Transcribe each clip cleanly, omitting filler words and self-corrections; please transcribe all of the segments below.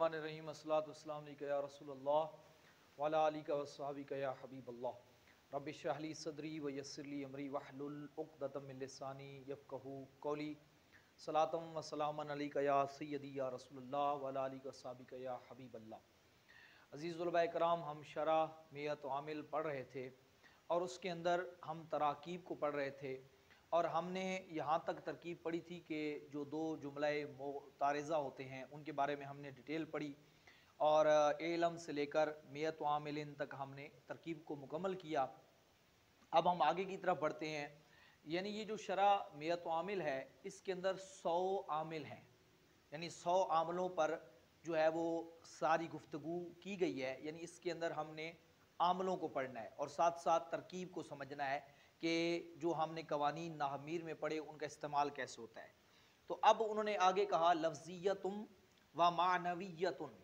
रहीम अस्सलातु वस्सलामु अलैका या रसूलल्लाह व अला आलिका व अस्हाबिका या हबीबल्लाह रब्बि इश्रह ली सदरी व यस्सिर ली अमरी वहलुल उक़दतम मिन लिसानी यफ़क़हू क़ौली सलातम व सलामन अलैका या सय्यदी या रसूलल्लाह व अला आलिका व अस्हाबिका या हबीबल्लाह। अज़ीज़ उलमाए कराम, हम शरह मियत आमिल पढ़ रहे थे और उसके अंदर हम तराकीब को पढ़ रहे थे और हमने यहाँ तक तरकीब पढ़ी थी कि जो दो जुमले मुतारिज़ा होते हैं उनके बारे में हमने डिटेल पढ़ी और एलम से लेकर मियत आमिलिन तक हमने तरकीब को मुकम्मल किया। अब हम आगे की तरफ बढ़ते हैं। यानी ये जो शरह मियत आमिल है इसके अंदर 100 आमिल हैं, यानी 100 आमलों पर जो है वो सारी गुफ्तगू की गई है। यानी इसके अंदर हमने आमलों को पढ़ना है और साथ साथ तरकीब को समझना है कि जो हमने कवानीन नाहमीर में पढ़े उनका इस्तेमाल कैसे होता है। तो अब उन्होंने आगे कहा लफ्ज़ियतुम व मानवियतुन।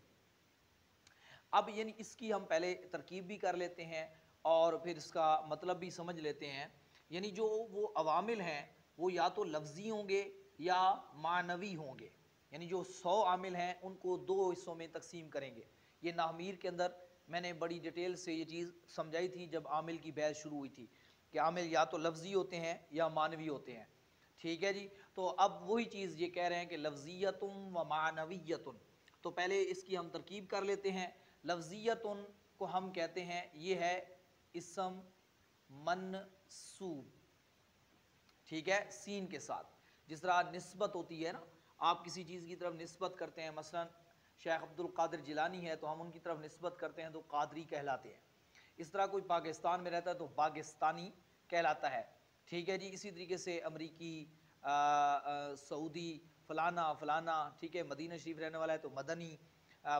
अब यानी इसकी हम पहले तरकीब भी कर लेते हैं और फिर इसका मतलब भी समझ लेते हैं। यानी जो वो अवामिल हैं वो या तो लफ्ज़ी होंगे या मानवी होंगे। यानी जो 100 आमिल हैं उनको दो हिस्सों में तकसीम करेंगे। ये नाहमीर के अंदर मैंने बड़ी डिटेल से ये चीज़ समझाई थी जब आमिल की बहस शुरू हुई थी कि आमिल या तो लफ्ज़ी होते हैं या मानवी होते हैं। ठीक है जी। तो अब वही चीज़ ये कह रहे हैं कि लफ्ज़ियतुन व मानवियतुन। तो पहले इसकी हम तरकीब कर लेते हैं। लफ्ज़ियतुन को हम कहते हैं ये है इस्म मनसूब, ठीक है, सीन के साथ। जिस तरह निस्बत होती है ना, आप किसी चीज़ की तरफ निस्बत करते हैं, मसलन शेख अब्दुल कादिर जिलानी है तो हम उनकी तरफ निस्बत करते हैं तो कादरी कहलाते हैं। इस तरह कोई पाकिस्तान में रहता है तो पाकिस्तानी कहलाता है। ठीक है जी। इसी तरीके से अमरीकी, सऊदी, फ़लाना फ़लाना, ठीक है, मदीना शरीफ रहने वाला है तो मदनी,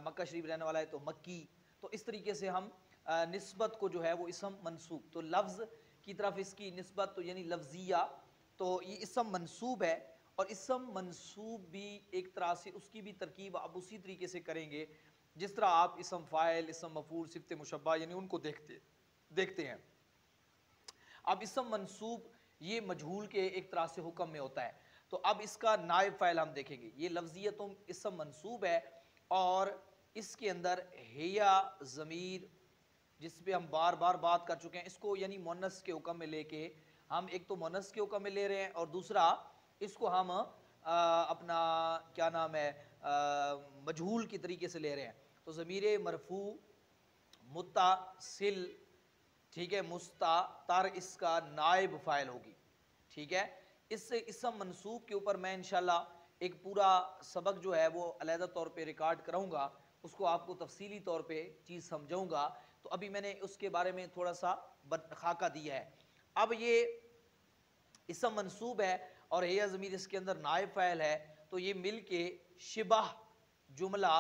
मक्का शरीफ रहने वाला है तो मक्की। तो इस तरीके से हम निस्बत को जो है वो इस्म मनसूब, तो लफ्ज़ की तरफ इसकी निस्बत तो यानी लफ्ज़िया, तो ये इस्म मनसूब है। और इस्म मनसूब भी एक तरह से उसकी भी तरकीब आप उसी तरीके से करेंगे जिस तरह आप इस्म फ़ाइल, इस्म मफ़ूल, सिफ़त मुशब्बा यानी उनको देखते हैं। अब इस्म मनसूब ये मजहूल के एक तरह से हुक्म में होता है। तो अब इसका नायब फ़ाइल हम देखेंगे। ये लफ्ज़ियतुम इस्म मनसूब है और इसके अंदर हिया ज़मीर जिस पे हम बार बार बात कर चुके हैं, इसको यानी मुअन्नस के हुक्म में लेके हम एक तो मुअन्नस के हुक्म में ले रहे हैं और दूसरा इसको हम अपना क्या नाम है मजहूल की तरीके से ले रहे हैं। तो ज़मीर मरफू मुत्तसिल, ठीक है, मुस्तातर इसका नायब फ़ाइल होगी। ठीक है। इससे इस्म मनसूब के ऊपर मैं इंशाल्लाह एक पूरा सबक जो है वो अलहदा तौर पे रिकॉर्ड कराऊंगा, उसको आपको तफसीली तौर पे चीज़ समझाऊंगा। तो अभी मैंने उसके बारे में थोड़ा सा खाका दिया है। अब ये इस्म मनसूब है और हिया ज़मीर इसके अंदर नायब फ़ाइल है, तो ये मिल के शिबह जुमला,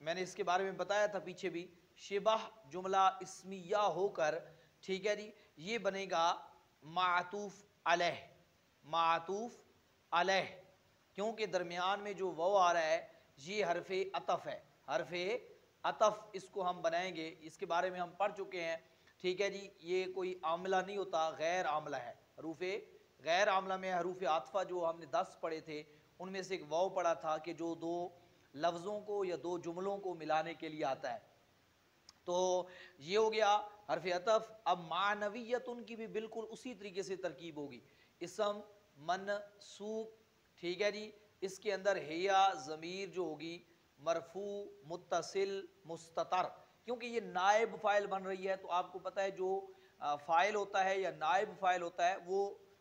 मैंने इसके बारे में बताया था पीछे भी, शिबह जुमला इस्मिया होकर, ठीक है जी, ये बनेगा मातूफ़ अलैह। मातूफ़ अलैह क्योंकि दरमियान में जो वो आ रहा है ये हरफ़े अतफ़ है। हरफ़े अतफ़ इसको हम बनाएंगे, इसके बारे में हम पढ़ चुके हैं। ठीक है जी। ये कोई आमला नहीं होता, गैर आमला है। हरूफ़े गैर आमला में हरूफ़ आतफ़ा जो हमने 10 पढ़े थे उनमें से एक वाव पढ़ा था कि जो दो लफ्ज़ों को या दो जुमलों को मिलाने के लिए आता है। तो ये हो गया हरफ़ अतफ़। अब मानवियत उनकी भी बिल्कुल उसी तरीके से तरकीब होगी, इस्म मनसूब, ठीक है जी। इसके अंदर हिया ज़मीर जो होगी मरफू मुत्तसिल मुस्ततर, क्योंकि ये नायब फ़ाइल बन रही है तो आपको पता है जो फ़ाइल होता है या नायब फ़ाइल होता है वो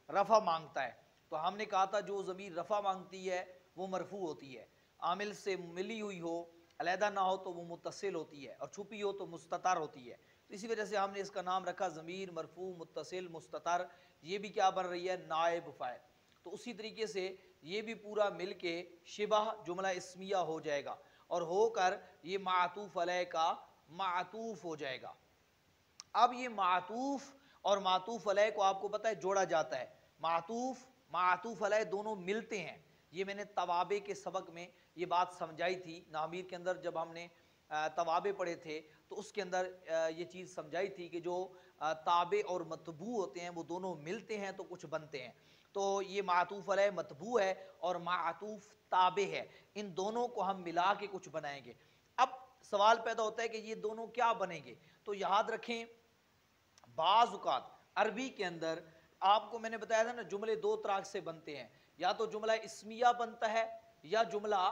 रफ़ा मांगता है। तो हमने कहा था जो ज़मीर रफ़ा मांगती है वो मरफू होती है, आमिल से मिली हुई हो, अलहदा ना हो तो वो मुत्तसिल होती है और छुपी हो तो मुस्ततर होती है। तो इसी वजह से हमने इसका नाम रखा ज़मीर मरफू मुत्तसिल मुस्ततर। ये भी क्या बन रही है, नायब फ़ाइल। तो उसी तरीके से ये भी पूरा मिल के शिबह जुमला इस्मिया हो जाएगा और होकर ये मातूफ़ अलैह का मातूफ़ हो जाएगा। अब ये मातूफ़ और मातूफ़ अलैह को आपको पता है जोड़ा जाता है। मातूफ़ मातूफ़ अलैह दोनों मिलते हैं। ये मैंने तवाबे के सबक में ये बात समझाई थी। नामीर के अंदर जब हमने तवाबे पढ़े थे तो उसके अंदर ये चीज़ समझाई थी कि जो ताबे और मतबू होते हैं वो दोनों मिलते हैं तो कुछ बनते हैं। تو یہ معطوف علیہ مطبوع ہے اور معطوف تابع ہے، ان دونوں کو ہم ملا کے کچھ بنائیں گے۔ اب سوال پیدا ہوتا ہے کہ یہ دونوں کیا بنیں گے؟ تو یاد رکھیں بعض اوقات عربی کے اندر آپ کو میں نے بتایا تھا نا جملے دو طرح سے بنتے ہیں، یا تو جملہ اسمیہ بنتا ہے یا جملہ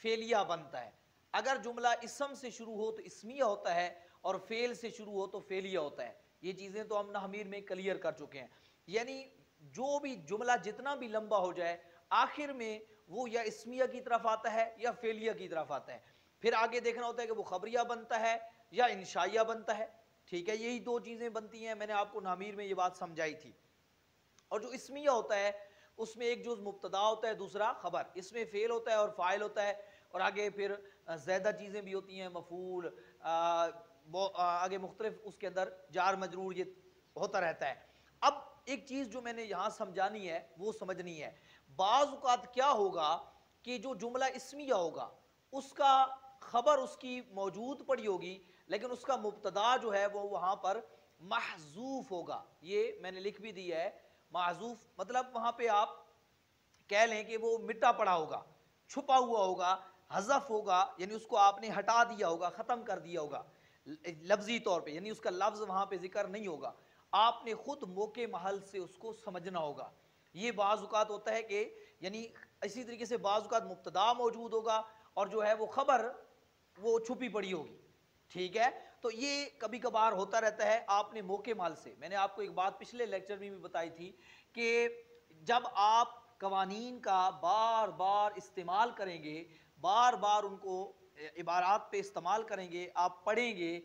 فعلیہ بنتا ہے۔ اگر جملہ اسم سے شروع ہو تو اسمیہ ہوتا ہے اور فعل سے شروع ہو تو فعلیہ ہوتا ہے۔ یہ چیزیں تو ہم نحمیر میں کلیئر کر چکے ہیں، یعنی جو بھی جملہ جتنا بھی لمبا ہو جائے آخر میں وہ یا اسمیہ کی طرف آتا ہے یا فعلیہ کی طرف آتا ہے، پھر آگے دیکھنا ہوتا ہے کہ وہ خبریہ بنتا ہے یا انشائیہ بنتا ہے، ٹھیک ہے، یہی دو چیزیں بنتی ہیں، میں نے آپ کو نحمیر میں یہ بات سمجھائی تھی۔ اور جو اسمیہ ہوتا ہے اس میں ایک جز مبتدا ہوتا ہے دوسرا خبر، اس میں فعل ہوتا ہے اور فاعل ہوتا ہے، اور آگے پھر زیادہ چیزیں بھی ہوتی ہیں، مفعول آگے مختلف اس کے اندر جار مجرور یہ ہوتا رہتا ہے۔ اب ایک چیز جو میں نے یہاں سمجھانی ہے وہ سمجھنی ہے، بعض اوقات کیا ہوگا کہ جو جملہ اسمیہ ہوگا اس کا خبر اس کی موجود پڑی ہوگی لیکن اس کا مبتدا جو ہے وہ وہاں پر محذوف ہوگا، یہ میں نے لکھ بھی دی ہے محذوف، مطلب وہاں پہ آپ کہہ لیں کہ وہ مٹا پڑا ہوگا، چھپا ہوا ہوگا، حذف ہوگا، یعنی اس کو آپ نے ہٹا دیا ہوگا، ختم کر دیا ہوگا لفظی طور پہ، یعنی اس کا لفظ وہاں پہ ذکر نہیں ہوگا، آپ نے خود موقع محل سے اس کو سمجھنا ہوگا۔ یہ بعض اوقات ہوتا ہے کہ یعنی اسی طریقے سے بعض اوقات مبتدا موجود ہوگا اور جو ہے وہ خبر وہ چھپی پڑی ہوگی، ٹھیک ہے، تو یہ کبھی کبھار ہوتا رہتا ہے، آپ نے موقع محل سے، میں نے آپ کو ایک بات پچھلے لیکچر میں بھی بتائی تھی کہ جب آپ قوانین کا بار بار استعمال کریں گے، بار بار ان کو عبارات پہ استعمال کریں گے، آپ پڑھیں گے،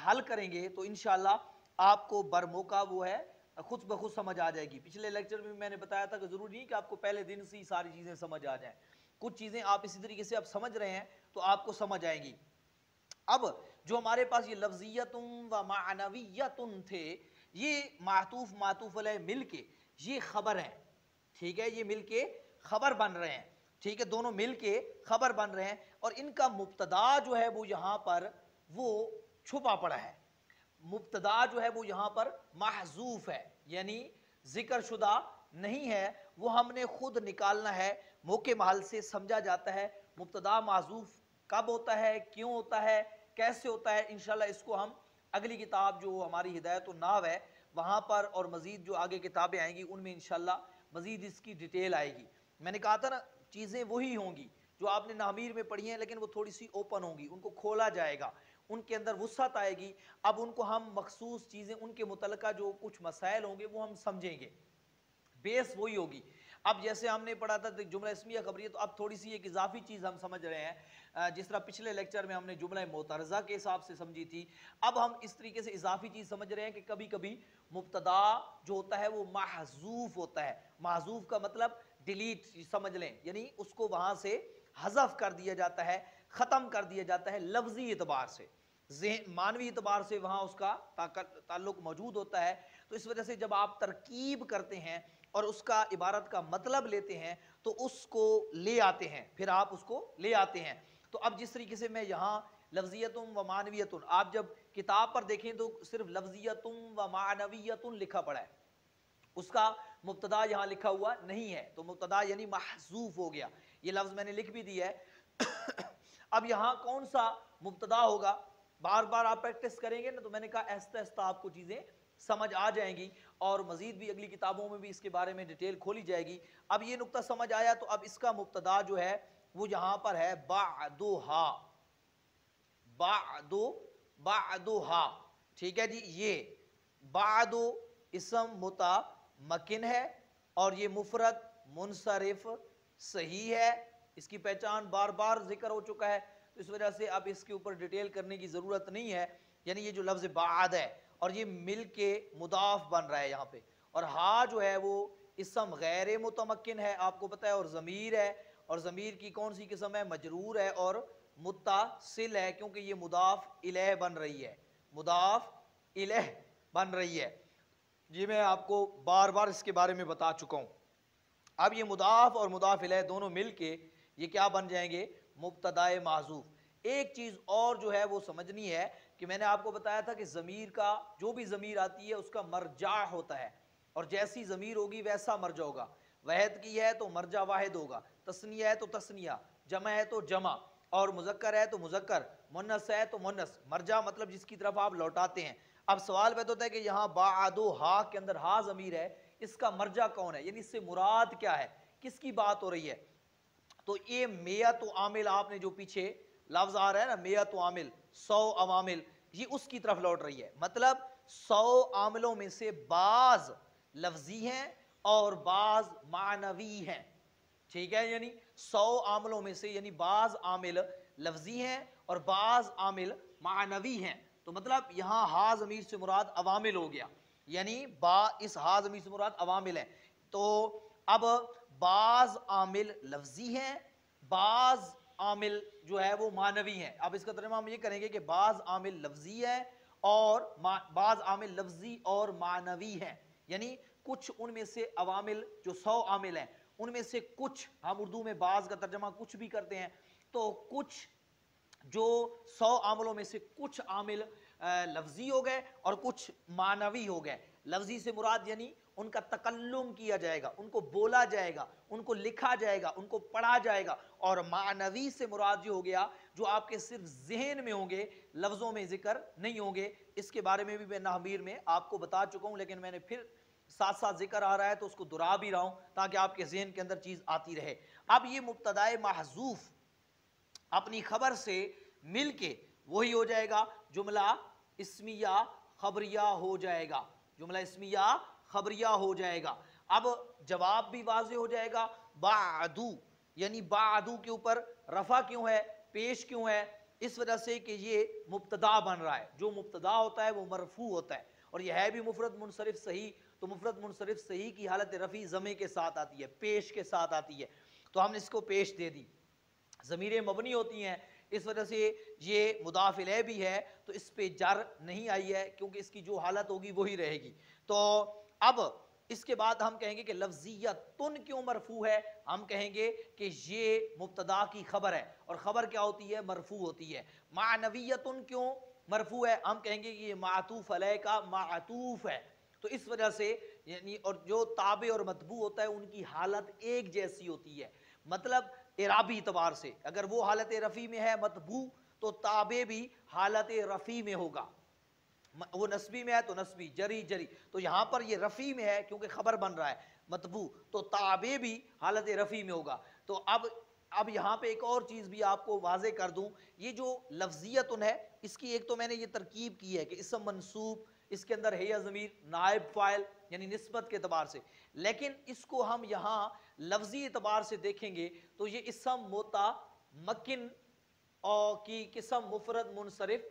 حل کریں گے، تو انشاءاللہ آپ کو برموقع وہ ہے خود بخود سمجھ آ جائے گی۔ پچھلے لیکچر میں نے بتایا تھا کہ ضروری نہیں کہ آپ کو پہلے دن سے ہی ساری چیزیں سمجھ آ جائیں، کچھ چیزیں آپ اسی طریقے سے اب سمجھ رہے ہیں تو آپ کو سمجھ آئیں گی۔ اب جو ہمارے پاس یہ لفظیتن و معنویتن تھے، یہ معطوف معطوف علیہ مل کے یہ خبر ہیں، ٹھیک ہے، یہ مل کے خبر بن رہے ہیں، ٹھیک ہے، دونوں مل کے خبر بن رہے ہیں، اور ان کا مبتدا جو ہے وہ یہاں پر وہ چھپا پڑا ہے، مبتدا جو ہے وہ یہاں پر محذوف ہے، یعنی ذکر شدہ نہیں ہے، وہ ہم نے خود نکالنا ہے، موقع محل سے سمجھا جاتا ہے مبتدا محذوف کب ہوتا ہے، کیوں ہوتا ہے، کیسے ہوتا ہے، انشاءاللہ اس کو ہم اگلی کتاب جو ہماری ہدایت النحو ہے وہاں پر اور مزید جو آگے کتابیں آئیں گی ان میں انشاءاللہ مزید اس کی ڈیٹیل آئے گی۔ میں نے کہا تھا نا چیزیں وہی ہوں گی جو آپ نے نحمیر میں پڑھی ہیں لیکن وہ تھوڑی سی اوپن ہوں گی، ان کو کھولا جائے گا، ان کے اندر وسعت آئے گی، اب ان کو ہم مخصوص چیزیں ان کے متعلقہ جو کچھ مسائل ہوں گے وہ ہم سمجھیں گے، بیس وہی ہوگی۔ اب جیسے ہم نے پڑھا تھا جملہ اسمیہ خبریہ، تو اب تھوڑی سی ایک اضافی چیز ہم سمجھ رہے ہیں، جس طرح پچھلے لیکچر میں ہم نے جملہ معترضہ کے حساب سے سمجھی تھی، اب ہم اس طریقے سے اضافی چیز سمجھ رہے ہیں کہ کبھی کبھی مبتدا جو ہوتا ہے وہ محذوف ہوتا ہے، محذوف کا مطلب ڈیلیٹ سمجھ لیں، یعنی اس کو وہاں سے حذف کر دیا جاتا ہے، ختم کر دیا جاتا ہے لفظی اعتبار سے، معنوی اعتبار سے وہاں اس کا تعلق موجود ہوتا ہے، تو اس وجہ سے جب آپ ترکیب کرتے ہیں اور اس کا عبارت کا مطلب لیتے ہیں تو اس کو لے آتے ہیں، پھر آپ اس کو لے آتے ہیں۔ تو اب جس طریقے سے میں یہاں لفظیتن و معنویتن، آپ جب کتاب پر دیکھیں تو صرف لفظیتن و معنویتن لکھا پڑا ہے، اس کا مبتدا یہاں لکھا ہوا نہیں ہے، تو مبتدا یعنی محذوف ہو گیا، یہ لفظ میں نے لکھ بھی دیا ہے۔ اب یہاں کون سا مبتدا ہوگا، بار بار آپ پریکٹس کریں گے نا تو میں نے کہا آہستہ آہستہ آپ کو چیزیں سمجھ آ جائیں گی، اور مزید بھی اگلی کتابوں میں بھی اس کے بارے میں ڈیٹیل کھولی جائے گی۔ اب یہ نقطہ سمجھ آیا تو اب اس کا مبتدا جو ہے وہ یہاں پر ہے بعدھا، بعدھا، ٹھیک ہے جی، یہ بعد اسم متمکن ہے اور یہ مفرد منصرف صحیح ہے، اس کی پہچان بار بار ذکر ہو چکا ہے، تو اس وجہ سے اب اس کے اوپر ڈیٹیل کرنے کی ضرورت نہیں ہے، یعنی یہ جو لفظ بعد ہے اور یہ مل کے مضاف بن رہا ہے یہاں پہ، اور ہا جو ہے وہ اسم غیر متمکن ہے، آپ کو پتہ ہے، اور ضمیر ہے، اور ضمیر کی کون سی قسم ہے، مجرور ہے اور متصل ہے، کیونکہ یہ مضاف الیہ بن رہی ہے، مضاف الیہ بن رہی ہے، یہ میں آپ کو بار بار اس کے بارے میں بتا چکا ہوں۔ اب یہ مضاف اور مضاف الیہ دونوں مل کے یہ کیا بن جائیں گے، مبتدا محذوف۔ ایک چیز اور جو ہے وہ سمجھنی ہے کہ میں نے آپ کو بتایا تھا کہ ضمیر کا جو بھی ضمیر آتی ہے اس کا مرجع ہوتا ہے، اور جیسی ضمیر ہوگی ویسا مرجع ہوگا، वहद की है तो मर्जा वाहिद होगा, तस्निया है तो तस्निया, जमा है तो जमा, और मुजक्कर है तो मुजक्कर, मुन्नस है तो मुन्नस, मर्जा मतलब जिसकी तरफ आप लौटाते हैं। अब सवाल पैदा होता है कि यहाँ बादो हा के अंदर हा ज़मीर है, इसका मर्जा कौन है, यानी इससे मुराद क्या है, किसकी बात हो रही है। तो ये मेयत आमिल, आपने जो पीछे लफ्ज आ रहा है ना मेयत आमिल, 100 अवामिल, ये उसकी तरफ लौट रही है। मतलब 100 आमिलों में से बाज लफ्जी हैं और बाज मानवी हैं, ठीक है। यानी 100 आमिलों में से यानी बाज आमिल लफ्जी हैं और बाज आमिल मानवी हैं। तो मतलब यहाँ हा ज़मीर से मुराद अवामिल हो गया, यानी इस हा ज़मीर से मुराद अवामिल है। तो अब बाज आमिल लफ्जी हैं, बाज आमिल जो है वो मानवी हैं। अब इसका तर्जुमा हम ये करेंगे कि बाज आमिल लफ्जी है और बाज आमिल लफ्जी और मानवी हैं, यानी कुछ उनमें से अवामिल जो 100 आमिल हैं उनमें से कुछ, हम उर्दू में बाज का तर्जमा कुछ भी करते हैं, तो कुछ जो 100 आमिलों में से कुछ आमिल लफ्जी हो गए और कुछ मानवी हो गए। लफ्जी से मुराद यानी उनका तकल्लुम किया जाएगा, उनको बोला जाएगा, उनको लिखा जाएगा, उनको पढ़ा जाएगा। और मानवी से मुराद जो हो गया जो आपके सिर्फ जहन में होंगे, लफ्ज़ों में जिक्र नहीं होंगे। इसके बारे में भी मैं नाहमीर में आपको बता चुका हूँ, लेकिन मैंने फिर साथ साथ जिक्र आ रहा है तो उसको दोहरा भी रहा हूँ ताकि आपके जहन के अंदर चीज़ आती रहे। अब ये मुब्तदाए महजूफ अपनी खबर से मिलके वही हो जाएगा, जुमला इस्मिया खबरिया हो जाएगा, जुमला इस्मिया खबरिया हो जाएगा। अब जवाब भी वाज़े हो जाएगा। बादू यानी बादू के ऊपर रफा क्यों है, पेश क्यों है, इस वजह से कि ये मुब्तदा बन रहा है, जो मुब्तदा होता है वो मरफू होता है, और यह है भी मुफरद मुनसरिफ सही। तो मुफरद मुनसरिफ सही की हालत रफ़ी ज़मे के साथ आती है, पेश के साथ आती है, तो हमने इसको पेश दे दी। ज़मीरें मबनी होती हैं, इस वजह से ये मुदाफ़ इलैह भी है, तो इस पे जर नहीं आई है क्योंकि इसकी जो हालत होगी वही रहेगी। तो अब इसके बाद हम कहेंगे कि लफ्ज़ियतुन क्यों मरफू है, हम कहेंगे कि ये मुब्तदा की खबर है और खबर क्या होती है, मरफू होती है। मानवियतुन क्यों मरफू है, हम कहेंगे कि ये मातूफ अलैह का मातूफ है, तो इस वजह से यानी, और जो ताबे और मतबू होता है उनकी हालत एक जैसी होती है। मतलब इराबी एतबार से अगर वो हालत रफ़ी में है मतबू, तो ताबे भी हालत रफ़ी में होगा, वो नस्बी में है तो नस्बी, जरी जरी, तो यहाँ पर ये रफ़ी में है क्योंकि खबर बन रहा है मतबू, तो ताबे भी हालत रफ़ी में होगा। तो अब यहाँ पे एक और चीज़ भी आपको वाज़े कर दूँ, ये जो लफ्ज़ियतुन है इसकी एक तो मैंने ये तरकीब की है कि इसम मंसूब, इसके अंदर है या ज़मीर नायब फ़ाइल यानी निस्बत के एतबार से, लेकिन इसको हम यहाँ लफ्ज़ी एतबार से देखेंगे तो ये इसम मुतमक्किन और की किस्म मुफरद मुनसरिफ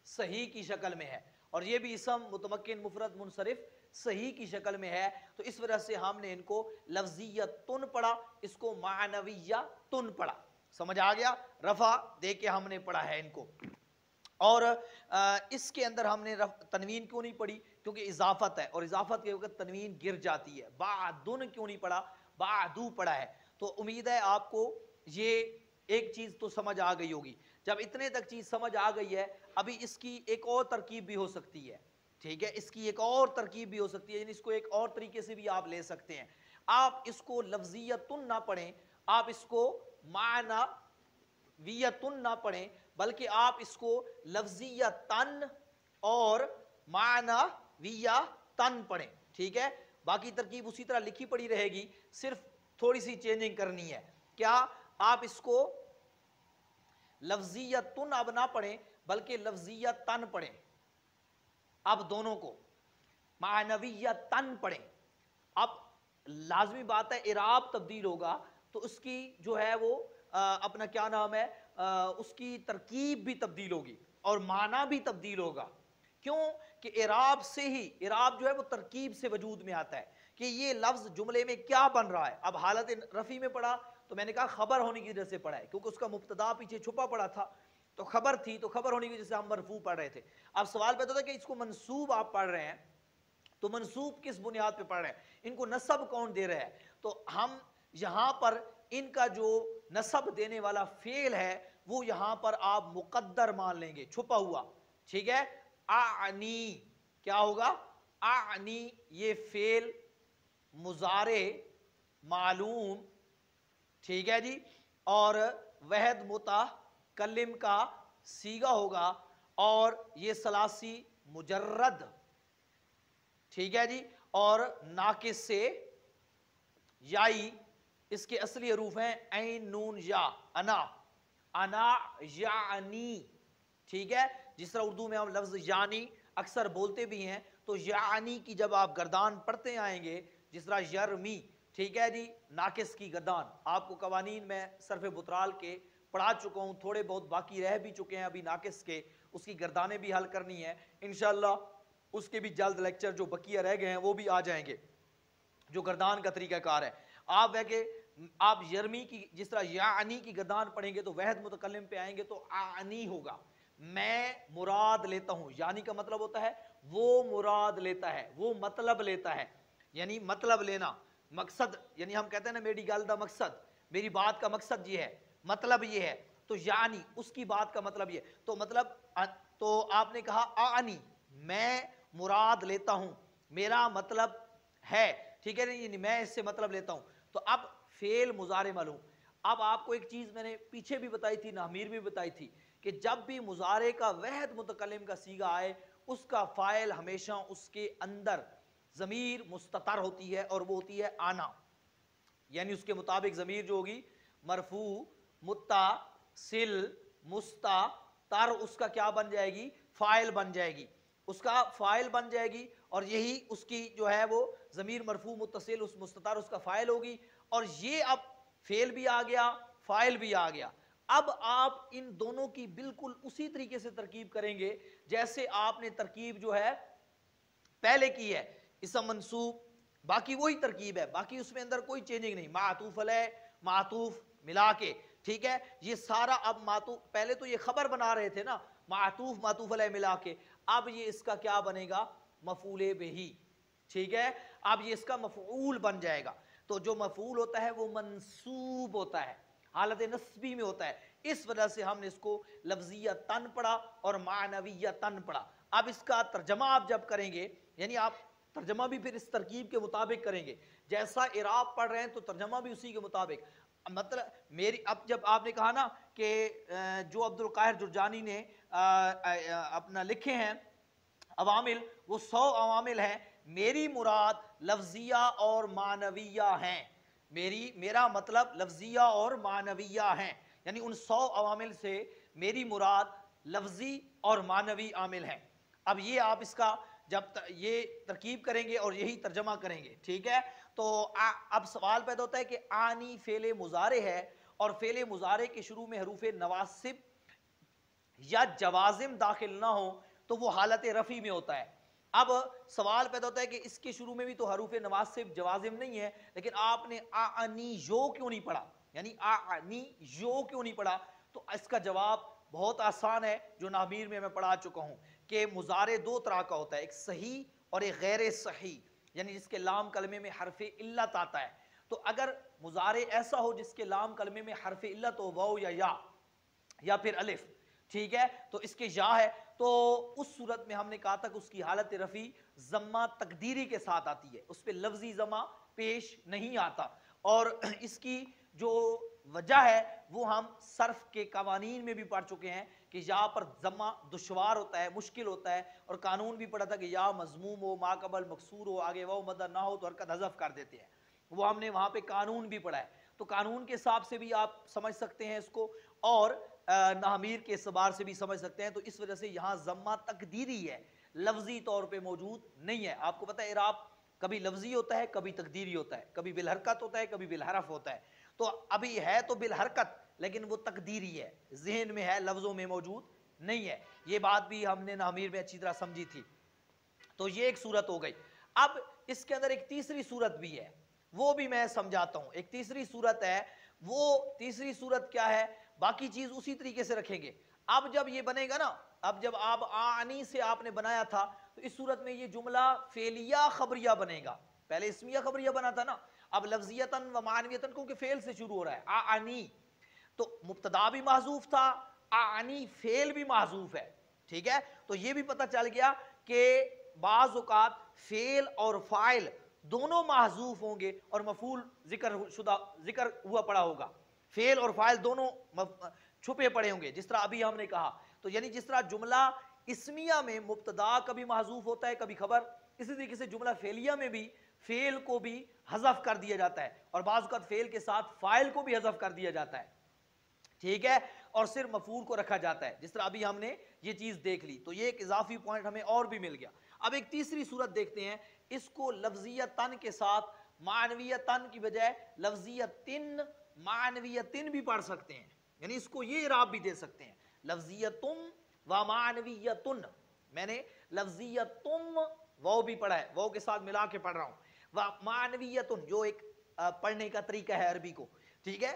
सही की शक्ल में है, और ये भी इसम मुतमक्किन मुफरद मुनसरिफ सही की शक्ल में है। तो इस वजह से हमने इनको लफ्ज़ियतुन पढ़ा, इसको मानवियतुन पढ़ा। समझ आ गया, रफ़ा दे के हमने पढ़ा है इनको। और इसके अंदर हमने तनवीन क्यों नहीं पढ़ी, क्योंकि इजाफत है और इजाफत के वक्त तनवीन गिर जाती है। बादुन क्यों नहीं पढ़ा, बादू पढ़ा है। तो उम्मीद है आपको ये एक चीज़ तो समझ आ गई होगी। जब इतने तक चीज़ समझ आ गई है, अभी इसकी एक और तरकीब भी हो सकती है, ठीक है, इसकी एक और तरकीब भी हो सकती है, यानी इसको एक और तरीके से भी आप ले सकते हैं। आप इसको लफ्ज़ियतुन ना पढ़ें, आप इसको मानवियतुन ना पढ़ें, बल्कि आप इसको लफ्ज़ियतन और मानवियतन पढ़ें, ठीक है। बाकी तरकीब उसी तरह लिखी पड़ी रहेगी, सिर्फ थोड़ी सी चेंजिंग करनी है। क्या आप इसको लफ्ज़ियतुन अब ना पढ़ें बल्कि लफ्ज़ियतन पढ़ें, अब दोनों को मानवियतन पढ़ें। अब लाजमी बात है इराब तब्दील होगा तो उसकी जो है वो अपना क्या नाम है, उसकी तरकीब भी तब्दील होगी और माना भी तब्दील होगा। क्यों कि इराब से ही, इराब जो है वो तरकीब से वजूद में आता है कि ये लफ्ज़ जुमले में क्या बन रहा है। अब हालत रफ़ी में पढ़ा तो मैंने कहा खबर होने की वजह से पढ़ा है, क्योंकि उसका मुब्तदा पीछे छुपा पड़ा था, तो खबर थी, तो खबर होने की वजह से हम मरफू पढ़ रहे थे। अब सवाल पैदा होता है कि इसको मंसूब आप पढ़ रहे हैं, तो मंसूब किस बुनियाद पे पढ़ रहे हैं, इनको नसब कौन दे रहा है। तो हम यहाँ पर इनका जो नसब देने वाला फेल है वो यहाँ पर आप मुकद्दर मान लेंगे, छुपा हुआ, ठीक है। आनी क्या होगा, आनी ये फेल मुजारे मालूम, ठीक है जी, और वहद मुतकल्लिम का सीगा होगा, और ये सलासी मुजर्रद, ठीक है जी, और नाकिस से याई, इसके असली हरूफ हैं ऐन नून या, अना, अना यानी, ठीक है। जिस तरह उर्दू में हम लफ्ज यानी अक्सर बोलते भी हैं, तो यानी की जब आप गर्दान पढ़ते आएंगे, जिस तरह यरमी, ठीक है जी, नाकिस की गर्दान, आपको कवानीन में सरफ बुतराल के पढ़ा चुका हूँ, थोड़े बहुत बाकी रह भी चुके हैं अभी नाकिस के, उसकी गर्दानें भी हल करनी है इंशाअल्लाह। उसके भी जल्द लेक्चर जो बकिया रह गए हैं वो भी आ जाएंगे, जो गर्दान का तरीक़ाकार है। आप वह के आप यरमी की जिस तरह यानी की गर्दान पढ़ेंगे तो वहद मुतकल्लिम पे आएंगे तो आनी होगा, मैं मुराद लेता हूं। यानी का मतलब होता है वो मुराद लेता है, वो मतलब लेता है, यानी मतलब लेना, मकसद, यानी हम कहते हैं ना मेरी गल दा मकसद, मेरी बात का मकसद ये है, मतलब ये है, तो यानी उसकी बात का मतलब ये, तो मतलब तो आपने कहा आनी, मैं मुराद लेता हूं, मेरा मतलब है, ठीक है नहीं, मैं इससे मतलब लेता हूं। तो अब फेल मुजारे मालूम। अब आपको एक चीज मैंने पीछे भी बताई थी, नामीर भी बताई थी, कि जब भी मुजारे का वहद मुतकल्लिम का सीगा आए, उसका फाइल हमेशा उसके अंदर ज़मीर मुस्ततर होती है, और वो होती है आना, यानी उसके मुताबिक ज़मीर जो होगी मरफू, मुत्तासिल, मुस्तातर, उसका क्या बन जाएगी, फाइल बन जाएगी, उसका फाइल बन जाएगी, और यही उसकी जो है वो ज़मीर मरफू मुत्तसिल उस मुस्ततर उसका फाइल होगी। और ये अब फेल भी आ गया, फाइल भी आ गया। अब आप इन दोनों की बिल्कुल उसी तरीके से तरकीब करेंगे जैसे आपने तरकीब जो है पहले की है, इसम मंसूब, बाकी वही तरकीब है, बाकी उसमें अंदर कोई चेंजिंग नहीं, मातूफ अलैह, मातूफ मिला के, ठीक है। ये सारा अब मातूफ, पहले तो ये खबर बना रहे थे ना, मातूफ मातूफ अलैह मिला के, अब ये इसका क्या बनेगा, मफूले बिही, ठीक है। अब ये इसका मफूल बन जाएगा। तो जो मफूल होता है वो मंसूब होता है, हालत नस्बी में होता है, इस वजह से हमने इसको लफ्जिया तन पढ़ा और मानविया तन पढ़ा। अब इसका तर्जमा आप जब करेंगे, यानी आप तर्जमा भी फिर इस तरकीब के मुताबिक करेंगे, जैसा इराब पढ़ रहे हैं तो तर्जमा भी उसी के मुताबिक। मतलब मेरी, अब जब आपने कहा ना कि जो अब्दुल काहिर जुरजानी ने अपना लिखे हैं अवामिल, वो 100 अवामिल हैं, मेरी मुराद लफ्जिया और मानविया हैं, मेरा मतलब लफ्जिया और मानविया हैं, यानी उन 100 अवामिल से मेरी मुराद लफ्जी और मानवी आमिल हैं। अब ये आप इसका जब ये तरकीब करेंगे और यही तर्जमा करेंगे, ठीक है। तो अब सवाल पैदा होता है कि आनी फेले मुजारे है, और फेले मुजारे के शुरू में हरूफ नवासिब या जवाजिम दाखिल ना हो तो वो हालत रफ़ी में होता है। अब सवाल पैदा होता है कि इसके शुरू में भी तो हरूफ नवासिब जवाजिम नहीं है, लेकिन आपने आनी यो क्यों नहीं पढ़ा, यानी आनी यो क्यों नहीं पढ़ा। तो इसका जवाब बहुत आसान है, जो नामीर में मैं पढ़ा चुका हूं कि मुजारे दो तरह का होता है, एक सही और एक गैर सही, यानी जिसके लाम कलमे में हरफ इल्लत आता है। तो अगर मुजारे ऐसा हो जिसके लाम कलमे में हरफ इल्लत हो, वाव या फिर अलिफ, ठीक है, तो इसके या है, तो उस सूरत में हमने कहा था कि उसकी हालत रफ़ी जम्मा तकदीरी के साथ आती है, उस पर लफ्जी जमा पेश नहीं आता। और इसकी जो वजह है वो हम सर्फ के कवानीन में भी पढ़ चुके हैं कि यहाँ पर जमा दुश्वार होता है, मुश्किल होता है, और कानून भी पढ़ा था कि या मजमूम हो, माकबल मकसूर हो, आगे वो मदर ना हो तो हरकत हज़फ कर देते हैं, वो हमने वहाँ पे कानून भी पढ़ा है। तो कानून के हिसाब से भी आप समझ सकते हैं इसको, और नामीर के इस्तेबार से भी समझ सकते हैं। तो इस वजह से यहाँ जम्मा तकदीरी है, लफ्जी तौर पे मौजूद नहीं है। आपको पता है इराब कभी लफ्जी होता है, कभी तकदीरी होता है, कभी बिल हरकत होता है, कभी बिल हरफ होता है। तो अभी है तो बिल हरकत, लेकिन वो तकदीरी है, जहन में है, लफ्जों में मौजूद नहीं है। ये बात भी हमने नामीर में अच्छी तरह समझी थी। तो ये एक सूरत हो गई। अब इसके अंदर एक तीसरी सूरत भी है, वो भी मैं समझाता हूं। एक तीसरी सूरत है, वो तीसरी सूरत क्या है, बाकी चीज उसी तरीके से रखेंगे। अब जब ये बनेगा ना, अब जब आप आनी से आपने बनाया था, तो इस सूरत में ये जुमला फेलिया खबरिया बनेगा। पहले इसमिया खबरिया बना था ना, अब लफ्जियतन व मानवियतन क्योंकि फेल से शुरू हो रहा है, आनी, तो मुब्तदा भी महजूफ था, आनी फेल भी महजूफ है, ठीक है। तो ये भी पता चल गया कि बाज़ औक़ात फेल और फाइल दोनों महजूफ होंगे और मफूल जिक्र हुआ पड़ा होगा, फेल और फाइल दोनों छुपे पड़े होंगे, जिस तरह अभी हमने कहा। तो यानी जिस तरह जुमला इस्मिया में मुब्तदा कभी महजूफ होता है कभी खबर, इसी तरीके से जुमला फेलिया में भी फेल को भी हज़फ कर दिया जाता है और बाज़ औक़ात फेल के साथ फाइल को भी हज़फ कर दिया जाता है, ठीक है, और सिर्फ मफूल को रखा जाता है, जिस तरह अभी हमने ये चीज़ देख ली। तो ये एक इजाफी पॉइंट हमें और भी मिल गया। अब एक तीसरी सूरत देखते हैं, इसको लफ्ज़ियतन के साथ मानवियतन की बजाय लफ्ज़ियतिन मानवियतिन भी पढ़ सकते हैं, यानी इसको ये इराब भी दे सकते हैं, लफ्ज़ियतुम व मानवियतुन। मैंने लफ्ज़ियतुम वो भी पढ़ा है, वो के साथ मिला के पढ़ रहा हूँ, व मानवियतुन जो एक पढ़ने का तरीका है अरबी को, ठीक है,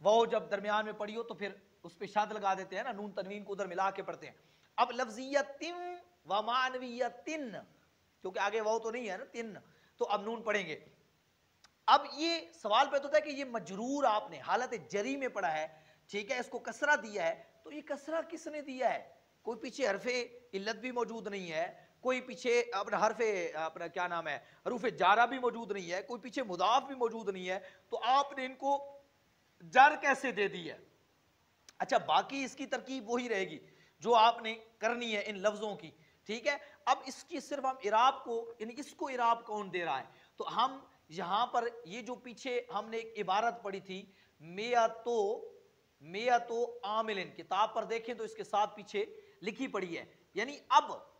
वो जब दरमियान में पढ़ी हो तो फिर उस पे शाद लगा देते हैं ना, नून तनवीन को उधर मिला के पढ़ते हैं। अब लफ्ज़ियतिन व मानवियतिन, क्योंकि आगे वो तो नहीं है ना तिन, तो अब नून पढ़ेंगे। अब ये सवाल पैदा होता है कि ये मजरूर आपने हालत जरी में पढ़ा है, ठीक है, इसको कसरा दिया है, तो ये कसरा किसने दिया है? कोई पीछे हरफे इल्लत भी मौजूद नहीं है, कोई पीछे अपना हरफे अपना क्या नाम है हरूफे जारा भी मौजूद नहीं है, कोई पीछे मुदाफ भी मौजूद नहीं है, तो आपने इनको जर कैसे दे दी है? अच्छा, बाकी इसकी तरकीब वही रहेगी जो आपने करनी है इन लफ्जों की, ठीक है। अब इसकी सिर्फ हम इराब को, यानी इसको इराब कौन दे रहा है? तो हम यहां पर ये जो पीछे हमने एक इबारत पढ़ी थी मेयतो आमिलिन, किताब पर देखें तो इसके साथ पीछे लिखी पड़ी है। यानी अब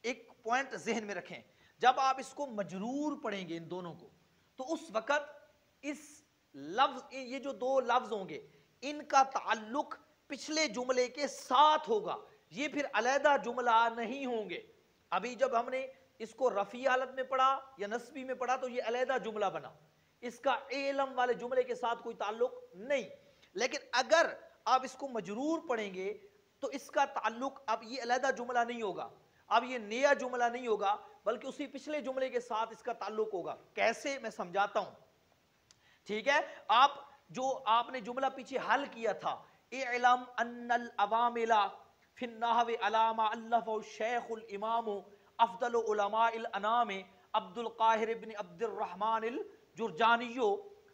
एक पॉइंट जहन में रखें, जब आप इसको मजरूर पढ़ेंगे इन दोनों को, तो उस वक्त इस लफ्ज, ये जो दो लफ्ज होंगे इनका ताल्लुक पिछले जुमले के साथ होगा, ये फिर अलहदा जुमला नहीं होंगे। अभी जब हमने इसको रफी हालत में पढ़ा या नस्बी में पढ़ा तो ये अलहदा जुमला बना, इसका इल्म वाले जुमले के साथ कोई ताल्लुक नहीं। लेकिन अगर आप इसको मजरूर पढ़ेंगे तो इसका ताल्लुक अब ये अलहदा जुमला नहीं होगा, अब ये नया जुमला नहीं होगा, बल्कि उसी पिछले जुमले के साथ इसका ताल्लुक होगा। कैसे, मैं समझाता हूं, ठीक है। आप जो आपने जुमला पीछे हल किया था, इल्म अन्नल अवामिला फिन नहव अलामा अल्लफ़ शेखुल इमाम अफदल उलमाइल अनाम अब्दुल काहिर इब्न अब्दुर रहमान अल जुरजानियो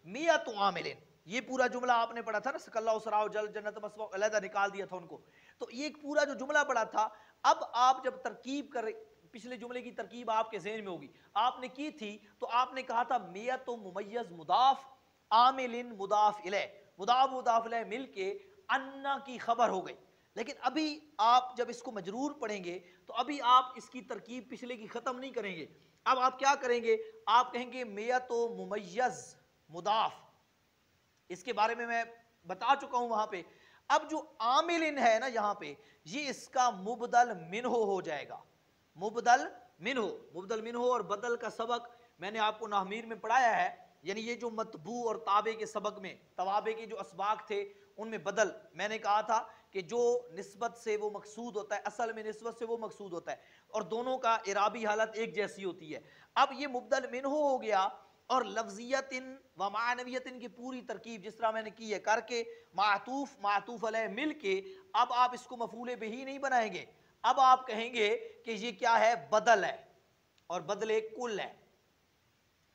मियत आमिलिन, ये पूरा जुमला आपने पढ़ा था ना, सकल्लाहु सराउ जल जन्नत मसवा अलहदा निकाल दिया था उनको, तो ये एक पूरा जो जुमला पढ़ा था, अब आप जब तरकीब कर, पिछले जुमले की तरकीब आपके ज़हन में होगी, आपने की थी तो आपने कहा था मियत मुमय्यज़ मुदाफ आमिलिन मुदाफ इलैह, मुदाफ मुदाफ इलैह मिलके अन्ना की खबर हो गई। लेकिन अभी आप जब इसको मजरूर पढ़ेंगे तो अभी आप इसकी तरकीब पिछले की खत्म नहीं करेंगे, अब आप क्या करेंगे, आप कहेंगे मियतो मुमय्यज़ मुदाफ, इसके बारे में मैं बता चुका हूं वहां पे। अब जो आमिलिन है ना यहां पे, ये इसका मुबदल मिन्हो हो जाएगा, मुबदल मिन्हो और बदल का सबक मैंने आपको नाहमीर में पढ़ाया है, यानी ये जो मतबू और ताबे के सबक में तवाबे के जो असबाक थे उनमें बदल, मैंने कहा था कि जो निस्बत से वो मकसूद होता है, असल में निस्बत से वो मकसूद होता है, और दोनों का इराबी हालत एक जैसी होती है। अब ये मुबदल मिन्हो हो गया, और लफ्ज़ियतिन व मानवियतिन की पूरी तरकीब जिस तरह मैंने की है करके मातूफ अलैह मिल के, अब आप इसको मफूल बिही नहीं बनाएंगे, अब आप कहेंगे कि ये क्या है, बदल है, और बदले कुल है,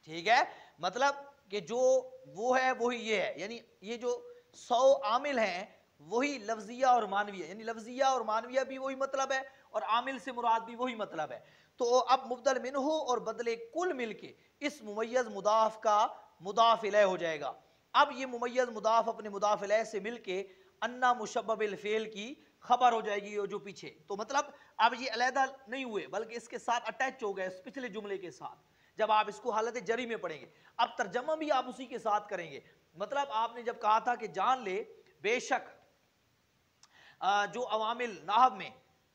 ठीक है। मतलब कि जो वो है वही ये है, यानी ये जो 100 आमिल हैं वही लफ्जिया और मानविया, यानी लफ्जिया और मानविया भी वही मतलब है और आमिल से मुराद भी वही मतलब है। तो अब मुबदल मिन्हु और बदले कुल मिलके इस मुमय्यज़ मुदाफ का मुदाफ इलैह हो जाएगा। अब ये मुमय्यज़ मुदाफ अपने मुदाफ इलैह से मिलके अन्ना मुशब्बह बिल फ़ेल की खबर हो जाएगी, ये जो पीछे, तो मतलब अब ये अलहदा नहीं हुए बल्कि इसके साथ अटैच हो गए पिछले जुमले के साथ, जब आप इसको हालत जरी में पढ़ेंगे। अब तर्जमा भी आप उसी के साथ करेंगे, मतलब आपने जब कहा था कि जान ले बेशक जो अवामिल नाहब में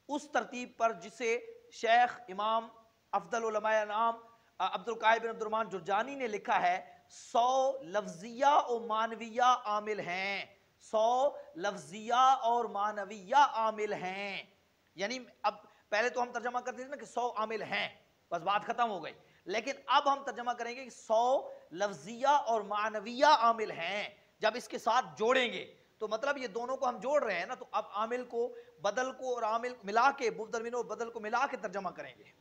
उस तरतीब पर जिसे शेख इमाम अफदल उलमाए नाम अब्दुल काहिर बिन अब्दुर रहमान जुरजानी ने लिखा है, 100 लफ्जिया और मानविया आमिल हैं, 100 लफ्जिया और मानविया आमिल हैं। यानी अब पहले तो हम तर्जमा करते थे ना कि 100 आमिल हैं, बस बात खत्म हो गई, लेकिन अब हम तर्जमा करेंगे कि 100 लफ्जिया और मानविया आमिल हैं। जब इसके साथ जोड़ेंगे तो मतलब ये दोनों को हम जोड़ रहे हैं ना, तो अब आमिल को बदल को और आमिल मिला के मुबदल मिन्हु और बदल को मिला के तर्जमा करेंगे,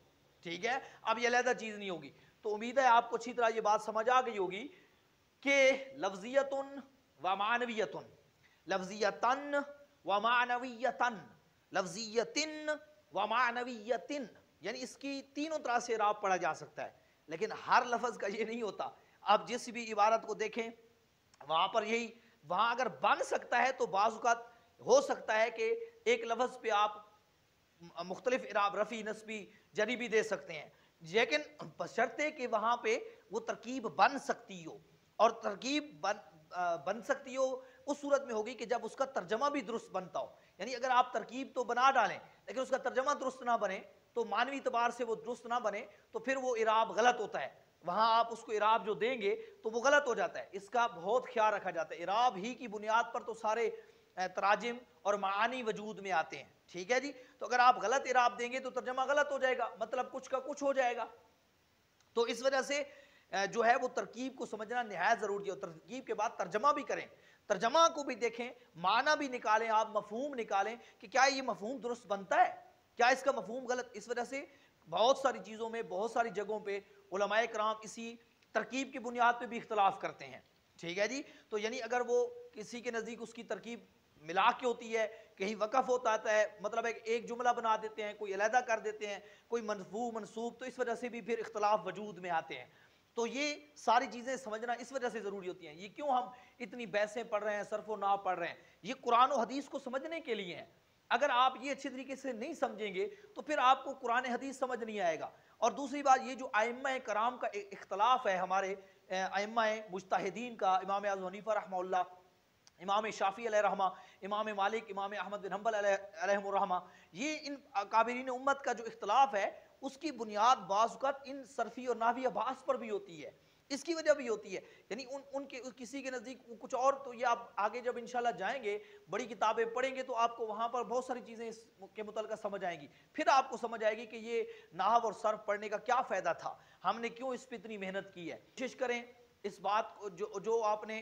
ठीक है। अब ये अलहदा चीज नहीं होगी। تو امید ہے آپ کو اچھی طرح یہ بات سمجھ آ گئی ہوگی کہ لفظیتن و معنویتن، لفظیتن و معنویتن، لفظیتن و معنویتن، یعنی اس کی تینوں طرح سے اعراب پڑھا جا سکتا ہے، لیکن ہر لفظ کا یہ نہیں ہوتا. آپ جس بھی عبارت کو دیکھیں وہاں پر یہی، وہاں اگر بن سکتا ہے تو بعض اوقات ہو سکتا ہے کہ ایک لفظ پہ آپ مختلف اعراب رفعی نصبی جری بھی دے سکتے ہیں، لیکن بشرطے کہ وہاں پہ وہ ترکیب بن سکتی ہو، اور ترکیب بن سکتی ہو اس صورت میں ہوگی کہ جب اس کا ترجمہ بھی درست بنتا ہو. یعنی اگر آپ ترکیب تو بنا ڈالیں لیکن اس کا ترجمہ درست نہ بنے، تو معنوی اعتبار سے وہ درست نہ بنے، تو پھر وہ اعراب غلط ہوتا ہے. وہاں آپ اس کو اعراب جو دیں گے تو وہ غلط ہو جاتا ہے. اس کا بہت خیال رکھا جاتا ہے. اعراب ہی کی بنیاد پر تو سارے تراجم اور معانی وجود میں آتے ہیں. ٹھیک ہے جی. تو اگر آپ غلط اعراب دیں گے تو ترجمہ غلط ہو جائے گا، مطلب کچھ کا کچھ ہو جائے گا. تو اس وجہ سے جو ہے وہ ترکیب کو سمجھنا نہایت ضروری ہے، اور ترکیب کے بعد ترجمہ بھی کریں، ترجمہ کو بھی دیکھیں، معنی بھی نکالیں، آپ مفہوم نکالیں کہ کیا یہ مفہوم درست بنتا ہے، کیا اس کا مفہوم غلط. اس وجہ سے بہت ساری چیزوں میں، بہت ساری جگہوں پہ علماء کرام اسی ترکیب کی بنیاد پہ بھی اختلاف کرتے ہیں. ٹھیک ہے جی. تو یعنی اگر وہ کسی کے نزدیک اس کی ترکیب ملا کے ہوتی ہے، کہیں وقف ہوتا ہے، مطلب ایک جملہ بنا دیتے ہیں، کوئی علیحدہ کر دیتے ہیں، کوئی مرفوع منصوب، تو اس وجہ سے بھی پھر اختلاف وجود میں آتے ہیں. تو یہ ساری چیزیں سمجھنا اس وجہ سے ضروری ہوتی ہیں. یہ کیوں ہم اتنی بحثیں پڑھ رہے ہیں، صرف و نحو پڑھ رہے ہیں، یہ قرآن و حدیث کو سمجھنے کے لیے ہیں. اگر آپ یہ اچھی طریقے سے نہیں سمجھیں گے تو پھر آپ کو قرآن حدیث سمجھ نہیں آئے گا. اور دوسری بات، یہ جو ائمہ کرام کا اختلاف ہے، ہمارے ائمہ مجتہدین کا، امام اعظم حنیفہ رحمہ اللہ، امام شافعی علیہ رحمہ، امام مالک، امام احمد بن حنبل علیہ الرحمہ، یہ ان اکابرین امت کا جو اختلاف ہے اس کی بنیاد بعض اوقات ان صرفی اور نحوی ابحاث پر بھی ہوتی ہے. اس کی وجہ بھی ہوتی ہے، یعنی ان کے کسی کے نزدیک کچھ اور. تو یہ آپ آگے جب انشاءاللہ جائیں گے، بڑی کتابیں پڑھیں گے، تو آپ کو وہاں پر بہت ساری چیزیں اس کے متعلقہ سمجھ آئیں گی. پھر آپ کو سمجھ آئے گی کہ یہ نحو اور صرف پڑھنے کا کیا فائدہ تھا، ہم نے کیوں اس پہ اتنی محنت کی ہے. کوشش کریں اس بات کو، جو آپ نے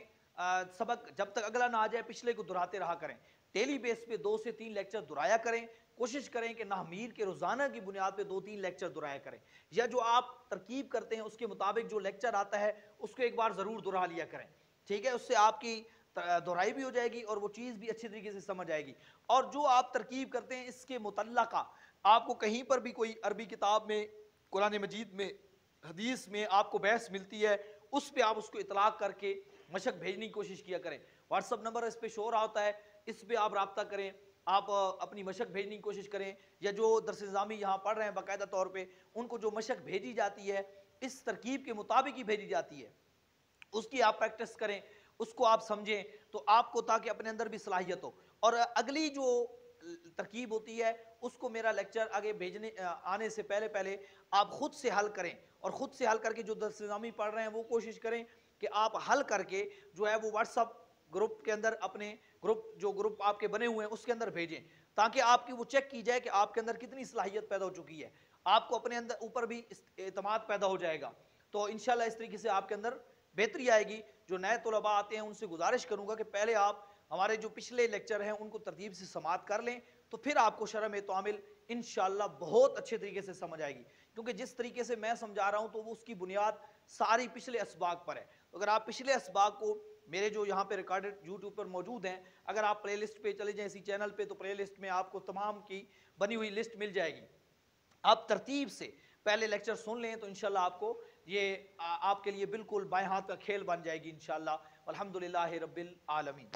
سبق جب تک اگلا نہ آ جائے پچھلے کو دہراتے رہا کریں. ڈیلی بیس پہ 2 سے 3 لیکچر دہرایا کریں. کوشش کریں کہ نحمیر کے روزانہ کی بنیاد پہ 2-3 لیکچر دہرایا کریں، یا جو آپ ترکیب کرتے ہیں اس کے مطابق جو لیکچر آتا ہے اس کو ایک بار ضرور دہرا لیا کریں. ٹھیک ہے. اس سے آپ کی دہرائی بھی ہو جائے گی اور وہ چیز بھی اچھی طریقے سے سمجھ آئے گی. اور جو آپ ترکیب کرتے ہیں اس کے متعلقہ آپ کو کہیں پر بھی کوئی عربی کتاب میں، قرآن مجید میں، حدیث میں آپ کو بحث ملتی ہے، اس پہ آپ اس کو اطلاق کر کے مشق بھیجنے کی کوشش کیا کریں. واٹس اپ نمبر اس پہ شو رہا ہوتا ہے، اس پہ آپ رابطہ کریں، آپ اپنی مشق بھیجنے کی کوشش کریں. یا جو درس نظامی یہاں پڑھ رہے ہیں باقاعدہ طور پہ، ان کو جو مشق بھیجی جاتی ہے اس ترکیب کے مطابق ہی بھیجی جاتی ہے، اس کی آپ پریکٹس کریں، اس کو آپ سمجھیں، تو آپ کو تاکہ اپنے اندر بھی صلاحیت ہو. اور اگلی جو ترکیب ہوتی ہے اس کو میرا لیکچر آگے بھیجنے آنے سے پہلے آپ خود سے حل کریں، اور خود سے حل کر کے جو درس نظامی پڑھ رہے ہیں وہ کوشش کریں کہ آپ حل کر کے جو ہے وہ واٹس اپ گروپ کے اندر، اپنے گروپ آپ کے بنے ہوئے ہیں اس کے اندر بھیجیں، تاکہ آپ کی وہ چیک کی جائے کہ آپ کے اندر کتنی صلاحیت پیدا ہو چکی ہے. آپ کو اپنے اندر اوپر بھی اعتماد پیدا ہو جائے گا. تو انشاءاللہ اس طریقے سے آپ کے اندر بہتری آئے گی. جو نئے طلباء آتے ہیں ان سے گزارش کروں گا کہ پہلے آپ ہمارے جو پچھلے لیکچر ہیں ان کو ترتیب سے سماعت کر لیں، تو پھر آپ کو شرح میں تعامل انشاءاللہ بہت اچھے طریقے سے سمجھ آئے گی. کیونکہ جس طریقے سے میں سمجھا رہا ہوں تو وہ اس کی بنیاد ساری پچھلے اسباق پر ہے. اگر آپ پچھلے اسباق کو، میرے جو یہاں پہ ریکارڈڈ یوٹیوب پر موجود ہیں، اگر آپ پلے لسٹ پہ چلے جائیں اسی چینل پہ، تو پلے لسٹ میں آپ کو تمام کی بنی ہوئی لسٹ مل جائے گی. آپ ترتیب سے پہلے لیکچر سن لیں تو انشاءاللہ آپ کو یہ آپ کے لیے بالکل بائیں ہاتھ کا کھیل بن جائے گی انشاءاللہ. الحمدللہ رب العالمین.